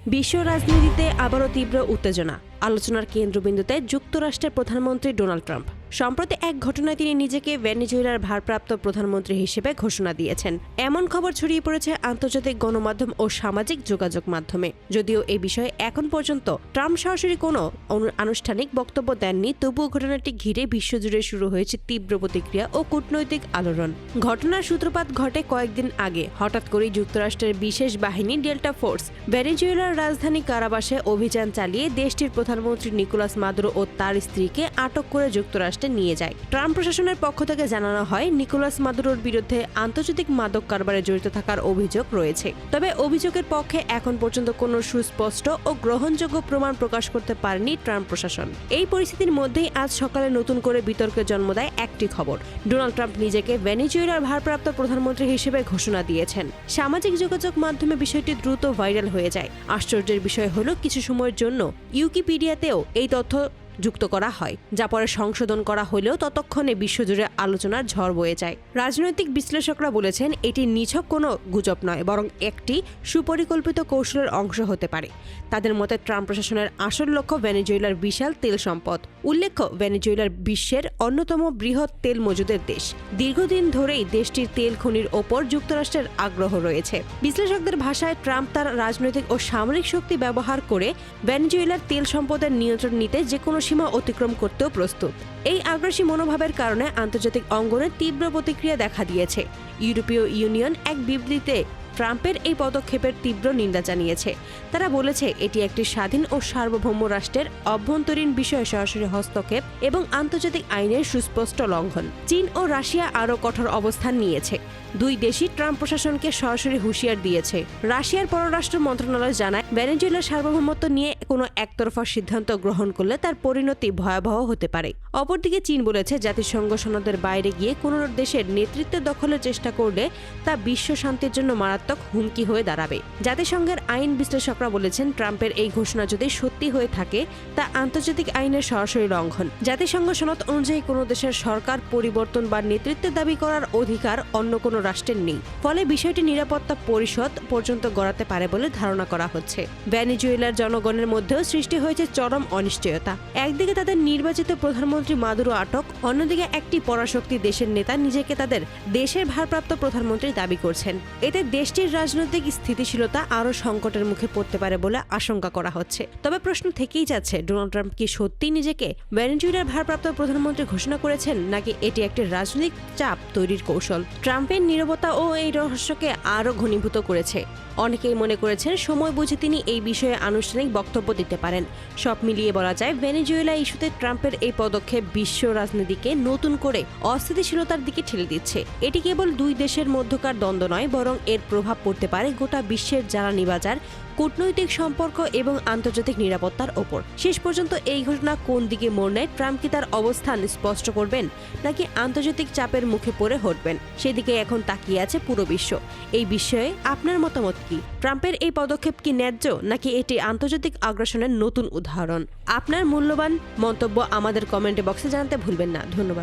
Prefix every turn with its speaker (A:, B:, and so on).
A: বিশ্ব রাজনীতিতে আবারও তীব্র উত্তেজনা। আলোচনার কেন্দ্রবিন্দুতে যুক্তরাষ্ট্রের প্রধানমন্ত্রী ডোনাল্ড ট্রাম্প। সম্প্রতি এক ঘটনায় তিনি নিজেকে ভেনেজুয়েলার ভারপ্রাপ্ত প্রধানমন্ত্রী হিসেবে ঘোষণা দিয়েছেন। এমন খবর ছড়িয়ে পড়েছে আন্তর্জাতিক গণমাধ্যম ও সামাজিক যোগাযোগ মাধ্যমে। যদিও এ বিষয়ে এখন পর্যন্ত ট্রাম্প সরাসরি কোনো আনুষ্ঠানিক বক্তব্য দেননি, তবুও ঘটনাটি ঘিরে বিশ্বজুড়ে শুরু হয়েছে তীব্র প্রতিক্রিয়া ও কূটনৈতিক আলোড়ন। ঘটনার সূত্রপাত ঘটে কয়েকদিন আগে। হঠাৎ করেই যুক্তরাষ্ট্রের বিশেষ বাহিনী ডেল্টা ফোর্স ভেনেজুয়েলার রাজধানী কারাবাসে অভিযান চালিয়ে দেশটির প্রধানমন্ত্রী নিকোলাস মাদুরো ও তার স্ত্রীকে আটক করে যুক্তরাষ্ট্রে নিয়ে যায়। ট্রাম্প প্রশাসনের পক্ষ থেকে জানানো হয়, নিকোলাস মাদুরোর বিরুদ্ধে আন্তর্জাতিক মাদক কারবারে জড়িত থাকার অভিযোগ রয়েছে। তবে অভিযোগের পক্ষে এখন পর্যন্ত কোনো সুস্পষ্ট ও গ্রহণযোগ্য প্রমাণ প্রকাশ করতে পারেনি ট্রাম্প প্রশাসন। এই পরিস্থিতির মধ্যেই আজ সকালে নতুন করে বিতর্কের জন্ম দেয় একটি খবর। ডোনাল্ড ট্রাম্প নিজেকে ভেনেজুয়েলার ভারপ্রাপ্ত প্রধানমন্ত্রী হিসেবে ঘোষণা দিয়েছেন। সামাজিক যোগাযোগ মাধ্যমে বিষয়টি দ্রুত ভাইরাল হয়ে যায়। আশ্চর্যের বিষয় হলো, কিছু সময়ের জন্য উইকিপিডিয়াতেও এই তথ্য যুক্ত করা হয়, যা পরে সংশোধন করা হলেও ততক্ষণে বিশ্বজুড়ে আলোচনার ঝড় বয়ে যায়। রাজনৈতিক বিশ্লেষকরা বলেছেন, এটি নিছক কোনো গুজব নয়, বরং একটি সুপরিকল্পিত কৌশলের অংশ হতে পারে। তাদের মতে ট্রাম্প প্রশাসনের আসল লক্ষ্য ভেনেজুয়েলার বিশাল তেল সম্পদ। উল্লেখ্য, ভেনেজুয়েলার বিশ্বের অন্যতম বৃহৎ তেল মজুদের দেশ। দীর্ঘদিন ধরেই দেশটির তেল খনির ওপর যুক্তরাষ্ট্রের আগ্রহ রয়েছে। বিশ্লেষকদের ভাষায়, ট্রাম্প তার রাজনৈতিক ও সামরিক শক্তি ব্যবহার করে ভেনেজুয়েলার তেল সম্পদের নিয়ন্ত্রণ নিতে যে কোনো সীমা অতিক্রম করতেও প্রস্তুত। এই আগ্রাসী মনোভাবের কারণে আন্তর্জাতিক অঙ্গনে তীব্র প্রতিক্রিয়া দেখা দিয়েছে। ইউরোপীয় ইউনিয়ন এক বিবৃতিতে ট্রাম্পের এই পদক্ষেপের তীব্র নিন্দা জানিয়েছে। তারা বলেছে, এটি একটি স্বাধীন ও সার্বভৌম রাষ্ট্রের অভ্যন্তরীণ বিষয়ে সরাসরি হস্তক্ষেপ এবং আন্তর্জাতিক আইনের সুস্পষ্ট লঙ্ঘন। চীন ও রাশিয়া আরও কঠোর অবস্থান নিয়েছে। দুই দেশই ট্রাম্প প্রশাসনকে সরাসরি হুঁশিয়ার দিয়েছে। রাশিয়ার পররাষ্ট্র মন্ত্রণালয় জানায়, ভেনেজুয়েলার সার্বভৌমত্ব নিয়ে কোনো একতরফা সিদ্ধান্ত গ্রহণ করলে তার পরিণতি ভয়াবহ হতে পারে। অপরদিকে চীন বলেছে, জাতিসংঘ সনদের বাইরে গিয়ে কোনো দেশের নেতৃত্ব দখলের চেষ্টা করলে তা বিশ্ব শান্তির জন্য মারাত্মক হুমকি হয়ে দাঁড়াবে। জাতিসংঘের আইন বিশ্লেষকরা বলেছেন, ট্রাম্পের এই ঘোষণা যদি সত্যি হয়ে থাকে, তা আন্তর্জাতিক আইনের সরাসরি লঙ্ঘন। জাতিসংঘ সনদ অনুযায়ী কোনো দেশের সরকার পরিবর্তন বা নেতৃত্বের দাবি করার অধিকার অন্য কোনো রাষ্ট্রের নেই। ফলে বিষয়টি নিরাপত্তা পরিষদ পর্যন্ত গড়াতে পারে বলে ধারণা করা হচ্ছে। ভেনেজুয়েলার জনগণের মধ্যেও সৃষ্টি হয়েছে চরম অনিশ্চয়তা। একদিকে তাদের নির্বাচিত প্রধানমন্ত্রী মাদুরো আটক, অন্যদিকে একটি পরাশক্তি দেশের নেতা নিজেকে তাদের দেশের ভারপ্রাপ্ত প্রধানমন্ত্রী দাবি করছেন। এতে দেশটির রাজনৈতিক স্থিতিশীলতা আরও সংকটের মুখে পড়তে পারে বলে আশঙ্কা করা হচ্ছে। তবে প্রশ্ন থেকেই যাচ্ছে, ডোনাল্ড ট্রাম্প কি সত্যিই নিজেকে ভেনেজুয়েলার ভারপ্রাপ্ত প্রধানমন্ত্রী ঘোষণা করেছেন, নাকি এটি একটি রাজনৈতিক চাপ তৈরির কৌশল? ট্রাম্পের নীরবতা ও এই রহস্যকে আরও ঘনীভূত করেছে। অনেকেই মনে করেছেন, সময় বুঝে তিনি এই বিষয়ে আনুষ্ঠানিক বক্তব্য দিতে পারেন। সব মিলিয়ে বলা যায়, ভেনেজুয়েলা ইস্যুতে ট্রাম্পের এই পদক্ষেপ বিশ্ব রাজনীতিকে নতুন করে অস্থিতিশীলতার দিকে ঠেলে দিচ্ছে। এটি কেবল দুই দেশের মধ্যকার দ্বন্দ্ব নয়, বরং এর প্রভাব পড়তে পারে গোটা বিশ্বের জ্বালানি বাজার, কূটনৈতিক সম্পর্ক এবং আন্তর্জাতিক নিরাপত্তার ওপর। শেষ পর্যন্ত এই ঘটনা কোন দিকে মোড় নেয়? ট্রাম্প কি তার অবস্থান স্পষ্ট করবেন, নাকি আন্তর্জাতিক চাপের মুখে পড়ে হটবেন? সেদিকে এখন তাকিয়ে আছে পুরো বিশ্ব। এই বিষয়ে আপনার মতামত কি? ট্রাম্পের এই পদক্ষেপ কি ন্যায্য, নাকি এটি আন্তর্জাতিক আগ্রাসনের নতুন উদাহরণ? আপনার মূল্যবান মন্তব্য আমাদের কমেন্ট বক্সে জানাতে ভুলবেন না। ধন্যবাদ।